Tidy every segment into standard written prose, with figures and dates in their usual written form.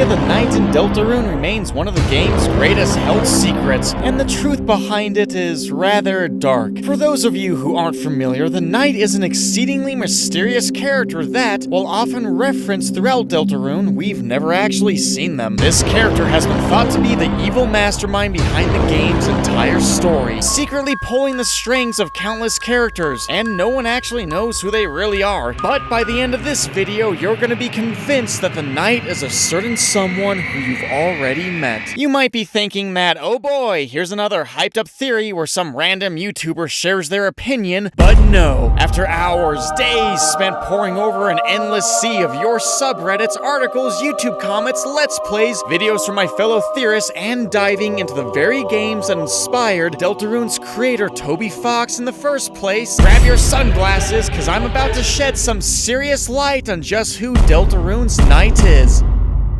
the night in Deltarune remains one of the game's greatest held secrets, and the truth behind it is rather dark. For those of you who aren't familiar, the Knight is an exceedingly mysterious character that, while often referenced throughout Deltarune, we've never actually seen them. This character has been thought to be the evil mastermind behind the game's entire story, secretly pulling the strings of countless characters, and no one actually knows who they really are. But by the end of this video, you're gonna be convinced that the Knight is a certain someone who you've already met. You might be thinking that, oh boy, here's another hyped up theory where some random YouTuber shares their opinion, but no. After hours, days spent poring over an endless sea of your subreddits, articles, YouTube comments, let's plays, videos from my fellow theorists, and diving into the very games that inspired Deltarune's creator Toby Fox in the first place, grab your sunglasses, cause I'm about to shed some serious light on just who Deltarune's Knight is.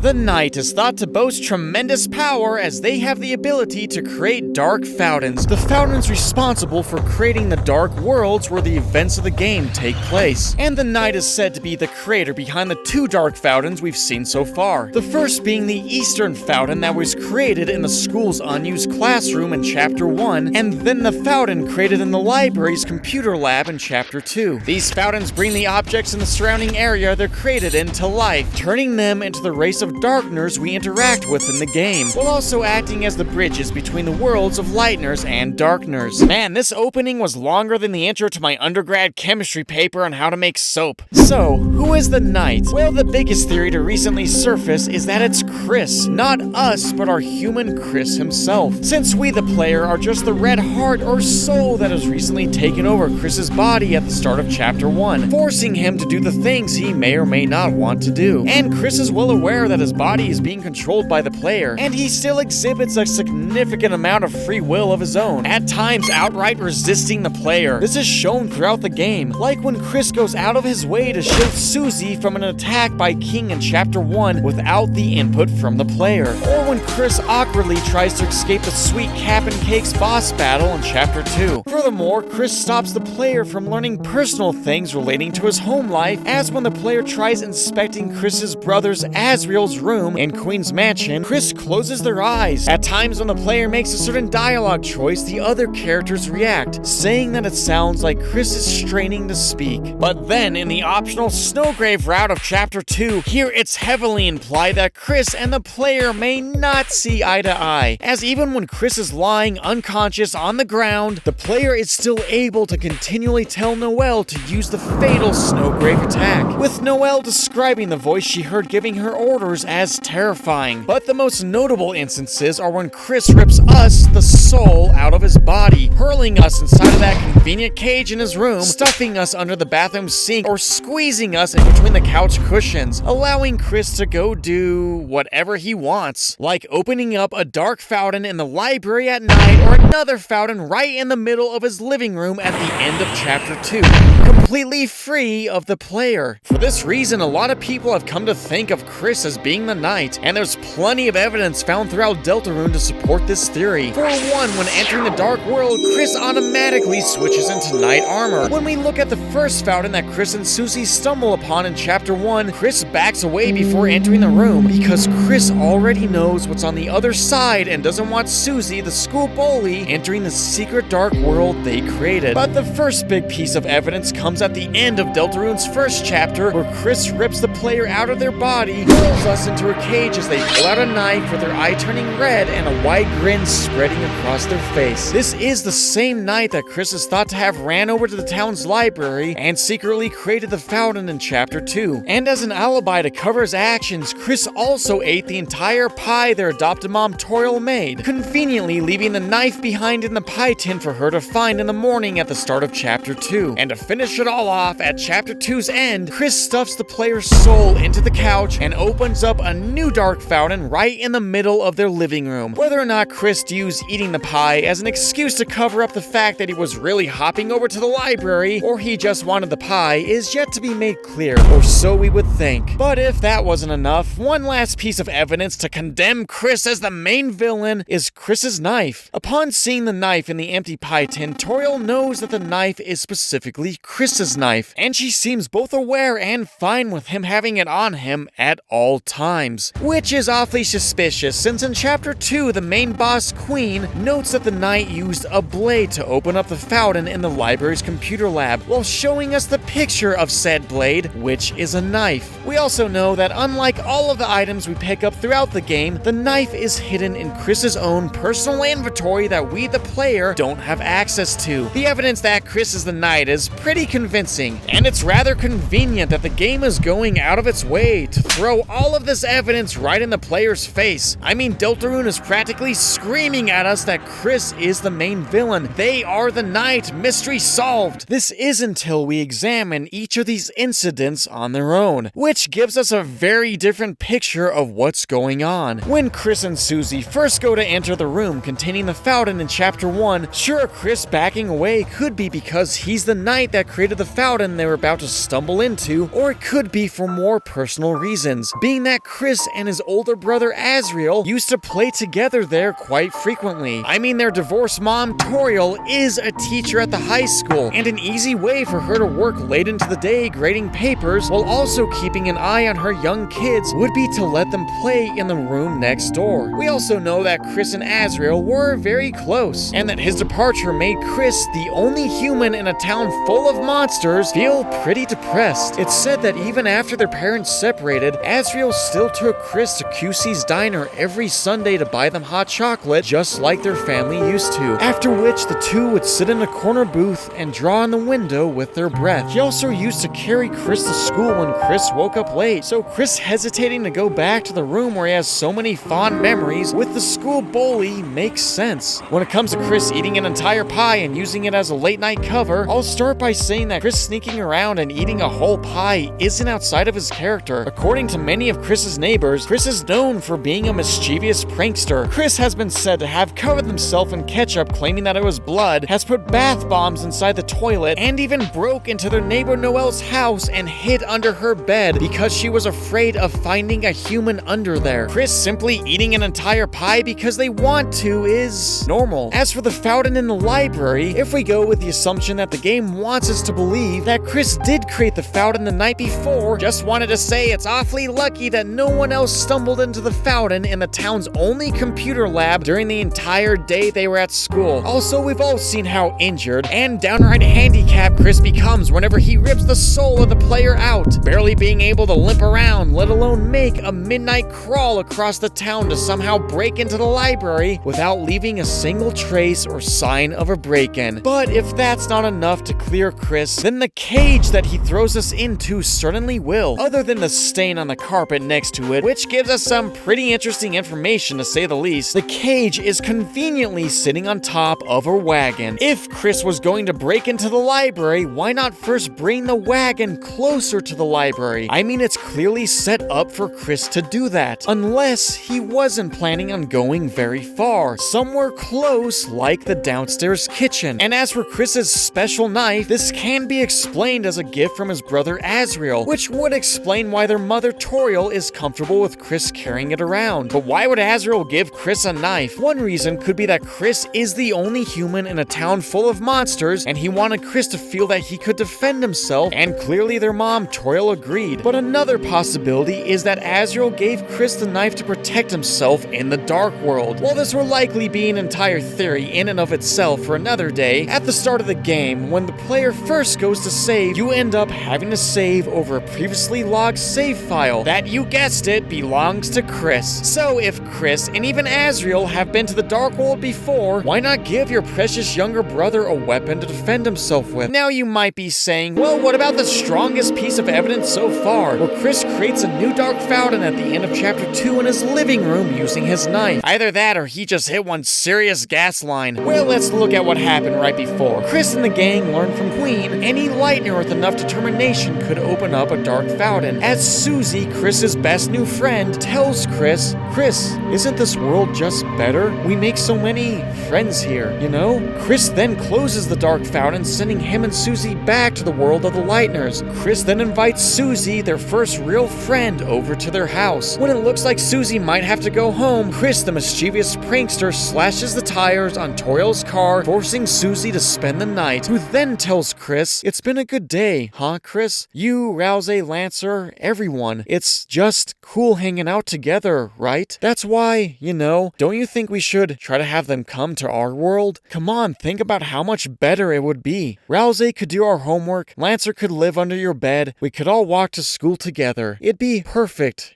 The Knight is thought to boast tremendous power as they have the ability to create dark fountains. The fountains responsible for creating the dark worlds where the events of the game take place. And the Knight is said to be the creator behind the two dark fountains we've seen so far. The first being the Eastern Fountain that was created in the school's unused classroom in Chapter 1, and then the fountain created in the library's computer lab in Chapter 2. These fountains bring the objects in the surrounding area they're created in to life, turning them into the race of darkners we interact with in the game, while also acting as the bridges between the worlds of lightners and darkners. Man, this opening was longer than the intro to my undergrad chemistry paper on how to make soap. So, who is the Knight? Well, the biggest theory to recently surface is that it's Kris. Not us, but our human Kris himself. Since we, the player, are just the red heart or soul that has recently taken over Kris's body at the start of Chapter 1, forcing him to do the things he may or may not want to do. And Kris is well aware that his body is being controlled by the player, and he still exhibits a significant amount of free will of his own, at times outright resisting the player. This is shown throughout the game, like when Kris goes out of his way to shield Susie from an attack by King in Chapter 1 without the input from the player, or when Kris awkwardly tries to escape the sweet Cap and Cake's boss battle in Chapter 2. Furthermore, Kris stops the player from learning personal things relating to his home life, as when the player tries inspecting Kris's brother's Asriel's room in Queen's Mansion, Kris closes their eyes. At times when the player makes a certain dialogue choice, the other characters react, saying that it sounds like Kris is straining to speak. But then, in the optional Snowgrave route of Chapter 2, here it's heavily implied that Kris and the player may not see eye to eye, as even when Kris is lying unconscious on the ground, the player is still able to continually tell Noelle to use the fatal Snowgrave attack, with Noelle describing the voice she heard giving her orders as terrifying. But the most notable instances are when Kris rips us, the soul, out of his body, hurling us inside of that convenient cage in his room, stuffing us under the bathroom sink, or squeezing us in between the couch cushions, allowing Kris to go do whatever he wants, like opening up a dark fountain in the library at night, or another fountain right in the middle of his living room at the end of Chapter 2, completely free of the player. For this reason, a lot of people have come to think of Kris as being the Knight, and there's plenty of evidence found throughout Deltarune to support this theory. For one, when entering the Dark World, Kris automatically switches into Knight armor. When we look at the first fountain that Kris and Susie stumble upon in Chapter 1, Kris backs away before entering the room, because Kris already knows what's on the other side and doesn't want Susie, the school bully, entering the secret dark world they created. But the first big piece of evidence comes at the end of Deltarune's first chapter, where Kris rips the player out of their body, hurls us into a cage as they pull out a knife with their eye turning red and a wide grin spreading across their face. This is the same Knight that Kris is thought to have ran over to the town's library and secretly created the fountain in Chapter 2. And as an alibi to cover his actions, Kris also ate the entire pie their adopted mom Toriel made, conveniently leaving the knife behind in the pie tin for her to find in the morning at the start of Chapter 2. And to finish it all off, at Chapter 2's end, Kris stuffs the player's soul into the couch and opens up a new dark fountain right in the middle of their living room. Whether or not Kris used eating the pie as an excuse to cover up the fact that he was really hopping over to the library, or he just wanted the pie, is yet to be made clear, or so we would think. But if that wasn't enough, one last piece of evidence to condemn Kris as the main villain is Kris's knife. Upon seeing the knife in the empty pie tin, Toriel knows that the knife is specifically Kris Chris's knife, and she seems both aware and fine with him having it on him at all times. Which is awfully suspicious, since in Chapter 2, the main boss, Queen, notes that the knight used a blade to open up the fountain in the library's computer lab, while showing us the picture of said blade, which is a knife. We also know that unlike all of the items we pick up throughout the game, the knife is hidden in Chris's own personal inventory that we, the player, don't have access to. The evidence that Kris is the knight is pretty convincing, and it's rather convenient that the game is going out of its way to throw all of this evidence right in the player's face. I mean, Deltarune is practically screaming at us that Kris is the main villain. They are the knight. Mystery solved. This is until we examine each of these incidents on their own, which gives us a very different picture of what's going on. When Kris and Susie first go to enter the room containing the fountain in Chapter 1, sure, Kris backing away could be because he's the knight that created the fountain they were about to stumble into, or it could be for more personal reasons, being that Kris and his older brother Asriel used to play together there quite frequently. I mean, their divorced mom, Toriel, is a teacher at the high school, and an easy way for her to work late into the day grading papers while also keeping an eye on her young kids would be to let them play in the room next door. We also know that Kris and Asriel were very close, and that his departure made Kris, the only human in a town full of monsters, feel pretty depressed. It's said that even after their parents separated, Asriel still took Kris to QC's diner every Sunday to buy them hot chocolate, just like their family used to, after which the two would sit in a corner booth and draw on the window with their breath. He also used to carry Kris to school when Kris woke up late, so Kris hesitating to go back to the room where he has so many fond memories with the school bully makes sense. When it comes to Kris eating an entire pie and using it as a late night cover, I'll start by saying that Kris sneaking around and eating a whole pie isn't outside of his character. According to many of Kris's neighbors, Kris is known for being a mischievous prankster. Kris has been said to have covered himself in ketchup claiming that it was blood, has put bath bombs inside the toilet, and even broke into their neighbor Noelle's house and hid under her bed because she was afraid of finding a human under there. Kris simply eating an entire pie because they want to is normal. As for the fountain in the library, if we go with the assumption that the game wants us to believe that Kris did create the fountain the night before, just wanted to say it's awfully lucky that no one else stumbled into the fountain in the town's only computer lab during the entire day they were at school. Also, we've all seen how injured and downright handicapped Kris becomes whenever he rips the soul of the player out, barely being able to limp around, let alone make a midnight crawl across the town to somehow break into the library without leaving a single trace or sign of a break-in. But if that's not enough to clear Kris, then the cage that he throws us into certainly will, other than the stain on the carpet next to it, which gives us some pretty interesting information to say the least. The cage is conveniently sitting on top of a wagon. If Kris was going to break into the library, why not first bring the wagon closer to the library? I mean, it's clearly set up for Kris to do that, unless he wasn't planning on going very far, somewhere close like the downstairs kitchen. And as for Kris's special knife, this can be explained as a gift from his brother Asriel, which would explain why their mother Toriel is comfortable with Kris carrying it around. But why would Asriel give Kris a knife? One reason could be that Kris is the only human in a town full of monsters, and he wanted Kris to feel that he could defend himself, and clearly their mom Toriel agreed. But another possibility is that Asriel gave Kris the knife to protect himself in the dark world. While this will likely be an entire theory in and of itself for another day, at the start of the game, when the player first goes to save, you end up having to save over a previously logged save file that, you guessed it, belongs to Kris. So if Kris and even Asriel have been to the dark world before, why not give your precious younger brother a weapon to defend himself with? Now you might be saying, well, what about the strongest piece of evidence so far, where Kris creates a new dark fountain at the end of Chapter 2 in his living room using his knife? Either that or he just hit one serious gas line. Well, let's look at what happened right before. Kris and the gang learned from Queen any Lightner with enough determination could open up a dark fountain, as Susie, Kris's best new friend, tells Kris, "Kris, isn't this world just better? We make so many friends here, you know?" Kris then closes the dark fountain, sending him and Susie back to the world of the Lightners. Kris then invites Susie, their first real friend, over to their house. When it looks like Susie might have to go home, Kris, the mischievous prankster, slashes the tires on Toriel's car, forcing Susie to spend the night, who then tells Kris Kris. It's been a good day, huh, Kris? You, Rouse, Lancer, everyone. It's just cool hanging out together, right? That's why, don't you think we should try to have them come to our world? Come on, think about how much better it would be. Rouse could do our homework, Lancer could live under your bed, we could all walk to school together. It'd be perfect,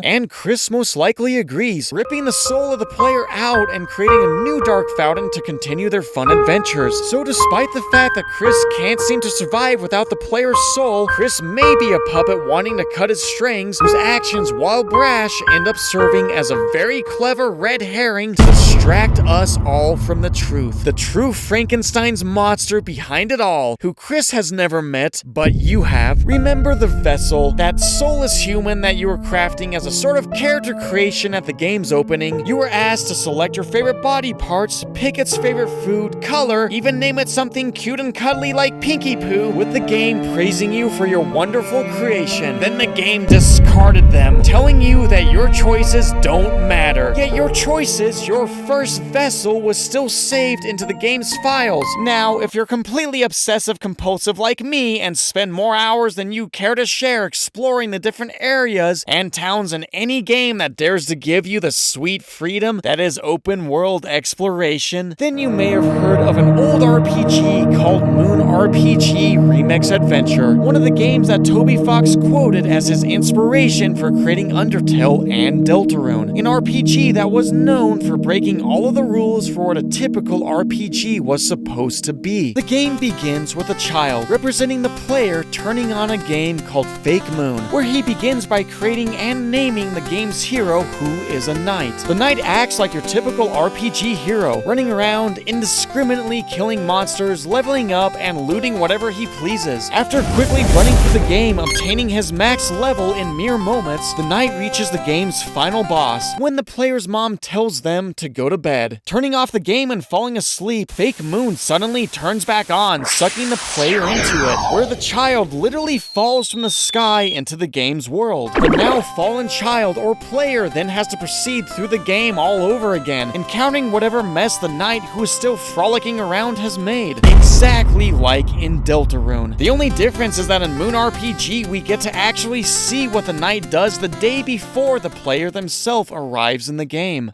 And Kris most likely agrees, ripping the soul of the player out and creating a new dark fountain to continue their fun adventures. So despite the fact that Kris can't seem to survive without the player's soul, Kris may be a puppet wanting to cut his strings, whose actions, while brash, end up serving as a very clever red herring to distract us all from the truth. The true Frankenstein's monster behind it all, who Kris has never met, but you have. Remember the vessel, that soulless human that you were crafting as a sort of character creation at the game's opening? You were asked to select your favorite body parts, pick its favorite food, color, even name it something cute and cuddly like Pinky Poo, with the game praising you for your wonderful creation. Then the game discarded them, telling you that your choices don't matter. Yet your choices, your first vessel, was still saved into the game's files. Now, if you're completely obsessive compulsive like me and spend more hours than you care to share exploring the different areas and towns in any game that dares to give you the sweet freedom that is open world exploration, then you may have heard of an old RPG called Moon RPG Remix Adventure, one of the games that Toby Fox quoted as his inspiration for creating Undertale and Deltarune, an RPG that was known for breaking all of the rules for what a typical RPG was supposed to be. The game begins with a child, representing the player turning on a game called Fake Moon, where he begins by creating and naming the game's hero, who is a knight. The knight acts like your typical RPG hero, running around indiscriminately killing monsters, leveling up, and looting whatever he pleases. After quickly running through the game, obtaining his max level in mere moments, the knight reaches the game's final boss, when the player's mom tells them to go to bed. Turning off the game and falling asleep, Fake Moon suddenly turns back on, sucking the player into it, where the child literally falls from the sky into the game's world. The now fallen child or player then has to proceed through the game all over again, encountering whatever mess the knight who is still frolicking around has made. Exactly like in Deltarune. The only difference is that in Moon RPG, we get to actually see what the knight does the day before the player themselves arrives in the game.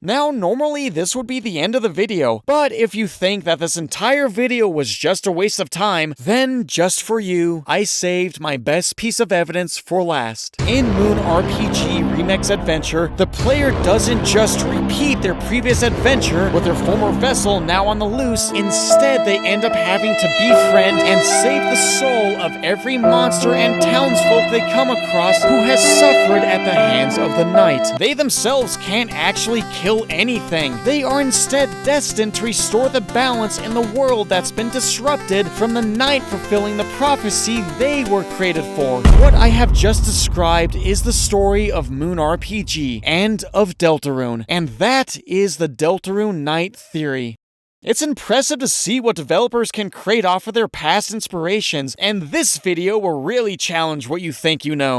Now, normally this would be the end of the video, but if you think that this entire video was just a waste of time, then just for you, I saved my best piece of evidence for last. In Moon RPG Remix Adventure, the player doesn't just repeat their previous adventure with their former vessel now on the loose. Instead, they end up having to befriend and save the soul of every monster and townsfolk they come across who has suffered at the hands of the knight. They themselves can't actually kill anything. They are instead destined to restore the balance in the world that's been disrupted from the knight fulfilling the prophecy they were created for. What I have just described is the story of Moon RPG and of Deltarune, and that is the Deltarune Knight theory. It's impressive to see what developers can create off of their past inspirations, and this video will really challenge what you think you know.